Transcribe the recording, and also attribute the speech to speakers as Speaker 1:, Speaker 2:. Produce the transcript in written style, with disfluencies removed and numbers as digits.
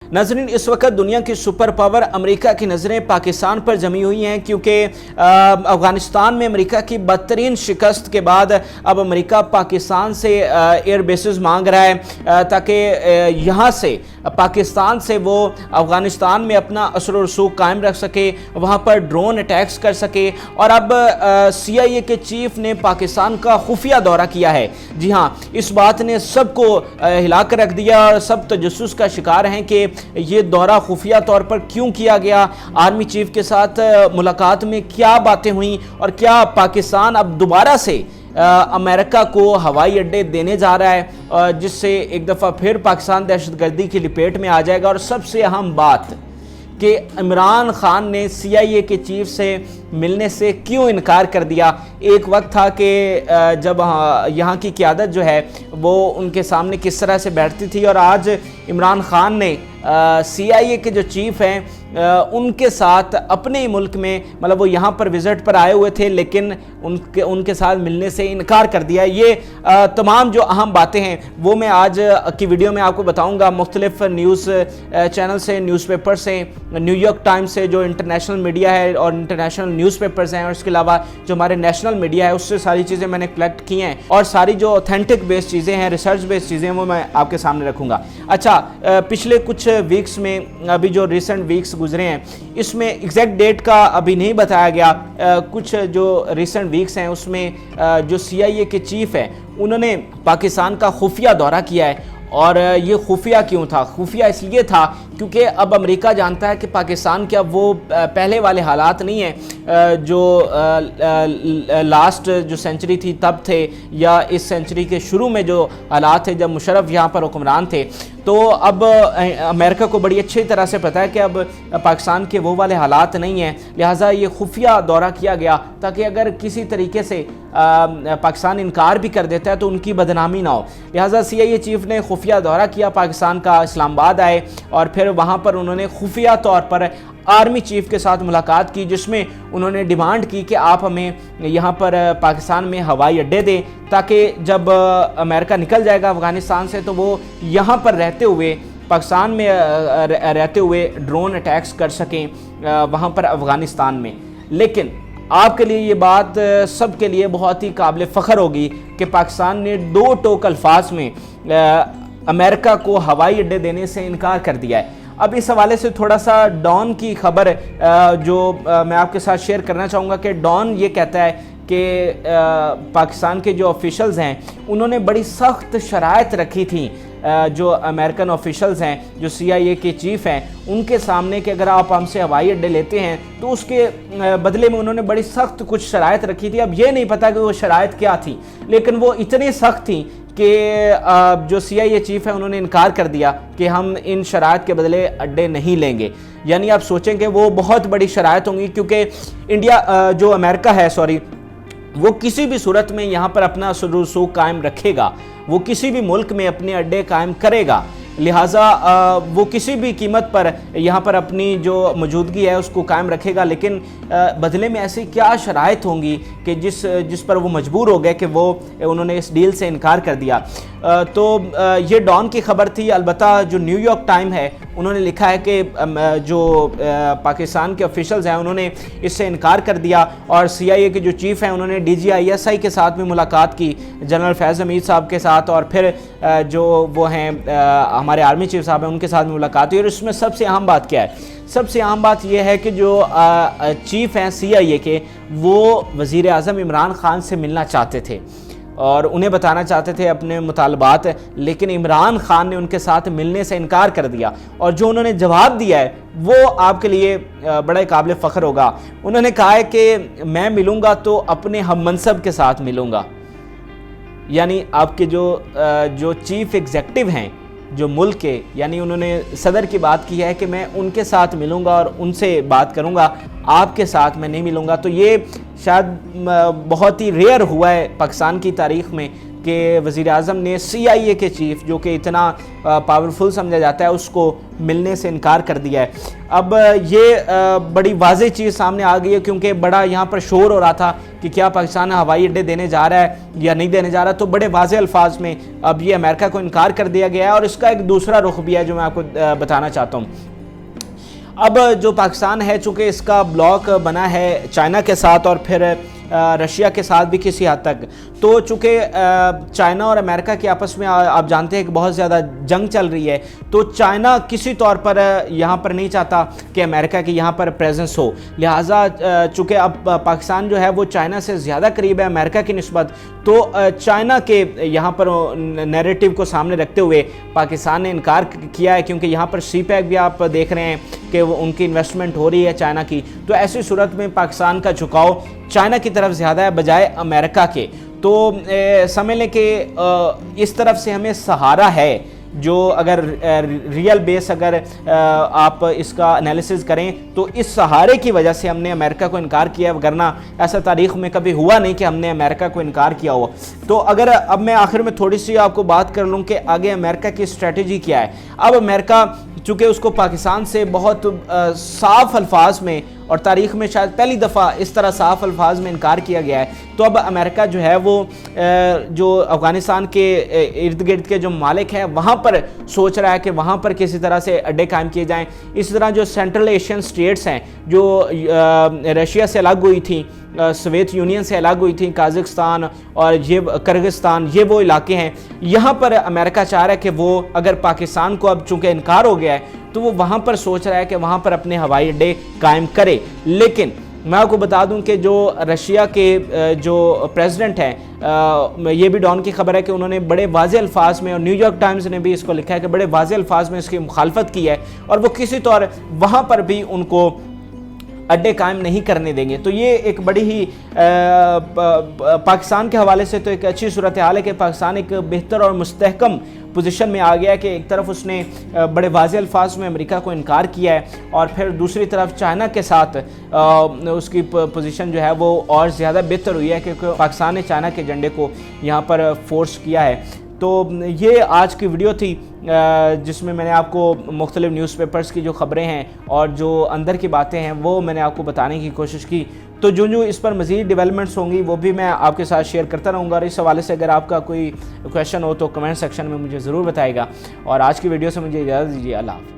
Speaker 1: नाज़रीन, इस वक्त दुनिया की सुपर पावर अमेरिका की नज़रें पाकिस्तान पर जमी हुई हैं, क्योंकि अफ़गानिस्तान में अमेरिका की बदतरीन शिकस्त के बाद अब अमेरिका पाकिस्तान से एयर बेसेस मांग रहा है ताकि यहाँ से पाकिस्तान से वो अफ़गानिस्तान में अपना असर और रसूख कायम रख सके, वहाँ पर ड्रोन अटैक्स कर सके। और अब CIA के चीफ ने पाकिस्तान का खुफिया दौरा किया है। जी हाँ, इस बात ने सबको हिला कर रख दिया और सब तजस्सुस का शिकार हैं कि ये दौरा खुफिया तौर पर क्यों किया गया, आर्मी चीफ के साथ मुलाकात में क्या बातें हुई और क्या पाकिस्तान अब दोबारा से अमेरिका को हवाई अड्डे देने जा रहा है, जिससे एक दफ़ा फिर पाकिस्तान दहशतगर्दी की लपेट में आ जाएगा। और सबसे अहम बात कि इमरान खान ने CIA के चीफ से मिलने से क्यों इनकार कर दिया। एक वक्त था कि जब यहाँ की क़यादत जो है वो उनके सामने किस तरह से बैठती थी, और आज इमरान खान ने CIA के जो चीफ हैं उनके साथ अपने मुल्क में, मतलब वो यहाँ पर विज़िट पर आए हुए थे लेकिन उनके साथ मिलने से इनकार कर दिया। ये तमाम जो अहम बातें हैं वो मैं आज की वीडियो में आपको बताऊंगा। मुख्तलिफ न्यूज़ चैनल से, न्यूज़पेपर से, न्यूयॉर्क टाइम्स से जो इंटरनेशनल मीडिया है और इंटरनेशनल न्यूज़पेपर्स हैं, और इसके अलावा जो हमारे नेशनल मीडिया है उससे सारी चीज़ें मैंने कलेक्ट की हैं, और सारी जो ऑथेंटिक बेस्ड चीज़ें हैं, रिसर्च बेस्ड चीज़ें हैं, वो मैं आपके सामने रखूँगा। अच्छा, पिछले कुछ वीक्स में, अभी जो रिसेंट वीक्स गुजरे हैं, इसमें एग्जैक्ट डेट का अभी नहीं बताया गया। कुछ जो रिसेंट वीक्स हैं उसमें जो CIA के चीफ हैं उन्होंने पाकिस्तान का खुफिया दौरा किया है। और ये खुफिया क्यों था? खुफिया इसलिए था क्योंकि अब अमेरिका जानता है कि पाकिस्तान के अब वो पहले वाले हालात नहीं हैं जो लास्ट जो सेंचुरी थी तब थे, या इस सेंचुरी के शुरू में जो हालात थे जब मुशर्रफ यहाँ पर हुक्मरान थे। तो अब अमेरिका को बड़ी अच्छी तरह से पता है कि अब पाकिस्तान के वो वाले हालात नहीं हैं, लिहाजा ये खुफिया दौरा किया गया ताकि अगर किसी तरीके से पाकिस्तान इनकार भी कर देता है तो उनकी बदनामी ना हो। लिहाजा CIA चीफ ने खुफिया दौरा किया पाकिस्तान का, इस्लामाबाद आए और फिर वहाँ पर उन्होंने खुफिया तौर पर आर्मी चीफ के साथ मुलाकात की, जिसमें उन्होंने डिमांड की कि आप हमें यहाँ पर पाकिस्तान में हवाई अड्डे दें ताकि जब अमेरिका निकल जाएगा अफ़गानिस्तान से तो वो यहाँ पर रहते हुए, पाकिस्तान में रहते हुए ड्रोन अटैक्स कर सकें वहाँ पर अफ़गानिस्तान में। लेकिन आपके लिए ये बात सब के लिए बहुत ही काबिल फ़ख्र होगी कि पाकिस्तान ने दो टोक अल्फाज में अमेरिका को हवाई अड्डे देने से इनकार कर दिया है। अब इस हवाले से थोड़ा सा डॉन की खबर जो मैं आपके साथ शेयर करना चाहूँगा कि डॉन ये कहता है कि पाकिस्तान के जो ऑफिशल्स हैं उन्होंने बड़ी सख्त शराइत रखी थी जो अमेरिकन ऑफिशल्स हैं, जो CIA के चीफ हैं, उनके सामने कि अगर आप हमसे हवाई अड्डे लेते हैं तो उसके बदले में उन्होंने बड़ी सख्त कुछ शराइत रखी थी। अब ये नहीं पता कि वो शराइत क्या थी, लेकिन वो इतनी सख्त थी कि जो CIA चीफ है उन्होंने इनकार कर दिया कि हम इन शराइत के बदले अड्डे नहीं लेंगे। यानी आप सोचेंगे वो बहुत बड़ी शराइत होंगी, क्योंकि इंडिया जो अमेरिका है वो किसी भी सूरत में यहाँ पर अपना असर और रसूख कायम रखेगा, वो किसी भी मुल्क में अपने अड्डे कायम करेगा। लिहाजा वो किसी भी कीमत पर यहाँ पर अपनी जो मौजूदगी है उसको कायम रखेगा। लेकिन बदले में ऐसी क्या शराइत होंगी कि जिस पर वो मजबूर हो गए कि उन्होंने इस डील से इनकार कर दिया। तो ये डॉन की खबर थी। अलबत्ता जो न्यूयॉर्क टाइम है उन्होंने लिखा है कि जो पाकिस्तान के ऑफिशियल्स हैं उन्होंने इससे इनकार कर दिया, और CIA के जो चीफ हैं उन्होंने DGISI के साथ भी मुलाकात की, जनरल फैज़ हमीद साहब के साथ, और फिर जो वो हैं हमारे आर्मी चीफ साहब हैं उनके साथ भी मुलाकात हुई। और इसमें सबसे अहम बात क्या है? सबसे अहम बात यह है कि जो चीफ हैं CIA के, वो वज़ीर आज़म इमरान खान से मिलना चाहते थे और उन्हें बताना चाहते थे अपने मुतालबात, लेकिन इमरान खान ने उनके साथ मिलने से इनकार कर दिया। और जो उन्होंने जवाब दिया है वो आपके लिए बड़ा काबिल फ़ख्र होगा। उन्होंने कहा है कि मैं मिलूँगा तो अपने हम मनसब के साथ मिलूँगा, यानी आपके जो चीफ एग्जेक्टिव हैं जो मुल्क के, यानी उन्होंने सदर की बात की है कि मैं उनके साथ मिलूँगा और उनसे बात करूँगा, आपके साथ मैं नहीं मिलूँगा। तो ये शायद बहुत ही रेयर हुआ है पाकिस्तान की तारीख़ में کہ وزیر اعظم نے CIA کے چیف جو کہ اتنا پاورفل سمجھا جاتا ہے اس کو ملنے سے انکار کر دیا ہے۔ اب یہ بڑی واضح چیز سامنے آ گئی ہے کیونکہ بڑا یہاں پر شور ہو رہا تھا کہ کیا پاکستان ہوائی اڈے دینے جا رہا ہے یا نہیں دینے جا رہا، تو بڑے واضح الفاظ میں اب یہ امریکہ کو انکار کر دیا گیا ہے، اور اس کا ایک دوسرا رخ بھی ہے جو میں آپ کو بتانا چاہتا ہوں۔ اب جو پاکستان ہے چونکہ اس کا بلاک بنا ہے چائنا کے ساتھ اور پھر رشیا کے ساتھ بھی کسی حد تک، تو چونکہ چائنا اور امریکہ کے آپس میں آپ جانتے ہیں کہ بہت زیادہ جنگ چل رہی ہے، تو چائنا کسی طور پر یہاں پر نہیں چاہتا کہ امریکہ کی یہاں پر پریزنس ہو، لہٰذا چونکہ اب پاکستان جو ہے وہ چائنا سے زیادہ قریب ہے امریکہ کی نسبت، تو چائنا کے یہاں پر نیریٹو کو سامنے رکھتے ہوئے پاکستان نے انکار کیا ہے، کیونکہ یہاں پر CPEC بھی آپ دیکھ رہے ہیں کہ وہ ان کی انویسٹمنٹ ہو رہی ہے چائنا کی، تو ایسی صورت میں پاکستان کا جھکاؤ چائنا کی طرف زیادہ ہے بجائے امریکہ کے، تو سمجھ لیں کہ اس طرف سے ہمیں سہارا ہے جو اگر ریئل بیس اگر آپ اس کا انالیسز کریں تو اس سہارے کی وجہ سے ہم نے امریکہ کو انکار کیا، ورنہ ایسا تاریخ میں کبھی ہوا نہیں کہ ہم نے امریکہ کو انکار کیا ہوا۔ تو اگر اب میں آخر میں تھوڑی سی آپ کو بات کر لوں کہ آگے امریکہ کی اسٹریٹجی کیا ہے۔ اب امریکہ چونکہ اس کو پاکستان سے بہت صاف الفاظ میں اور تاریخ میں شاید پہلی دفعہ اس طرح صاف الفاظ میں انکار کیا گیا ہے، تو اب امریکہ جو ہے وہ جو افغانستان کے ارد گرد کے جو ممالک ہیں وہاں پر سوچ رہا ہے کہ وہاں پر کسی طرح سے اڈے قائم کیے جائیں۔ اسی طرح جو سینٹرل ایشین سٹیٹس ہیں جو رشیا سے الگ ہوئی تھیں، سوویت یونین سے الگ ہوئی تھیں، قازقستان اور یہ کرغزستان، یہ وہ علاقے ہیں، یہاں پر امریکہ چاہ رہا ہے کہ وہ اگر پاکستان کو اب چونکہ انکار ہو گیا ہے تو وہ وہاں پر سوچ رہا ہے کہ وہاں پر اپنے ہوائی اڈے قائم کرے۔ لیکن میں آپ کو بتا دوں کہ جو رشیا کے جو پریزیڈنٹ ہیں، یہ بھی ڈان کی خبر ہے کہ انہوں نے بڑے واضح الفاظ میں، اور نیو یارک ٹائمز نے بھی اس کو لکھا ہے کہ بڑے واضح الفاظ میں اس کی مخالفت کی ہے، اور وہ کسی طور وہاں پر بھی ان کو اڈے قائم نہیں کرنے دیں گے۔ تو یہ ایک بڑی ہی پاکستان کے حوالے سے تو ایک اچھی صورتحال ہے کہ پاکستان ایک بہتر اور مستحکم پوزیشن میں آ گیا ہے کہ ایک طرف اس نے بڑے واضح الفاظ میں امریکہ کو انکار کیا ہے، اور پھر دوسری طرف چائنا کے ساتھ اس کی پوزیشن جو ہے وہ اور زیادہ بہتر ہوئی ہے کیونکہ پاکستان نے چائنا کے ایجنڈے کو یہاں پر فورس کیا ہے۔ تو یہ آج کی ویڈیو تھی جس میں نے آپ کو مختلف نیوز پیپرز کی جو خبریں ہیں اور جو اندر کی باتیں ہیں وہ میں نے آپ کو بتانے کی کوشش کی۔ تو جو اس پر مزید ڈیولپمنٹس ہوں گی وہ بھی میں آپ کے ساتھ شیئر کرتا رہوں گا، اور اس حوالے سے اگر آپ کا کوئی کویشچن ہو تو کمنٹ سیکشن میں مجھے ضرور بتائے گا، اور آج کی ویڈیو سے مجھے اجازت دیجیے۔ اللہ حافظ۔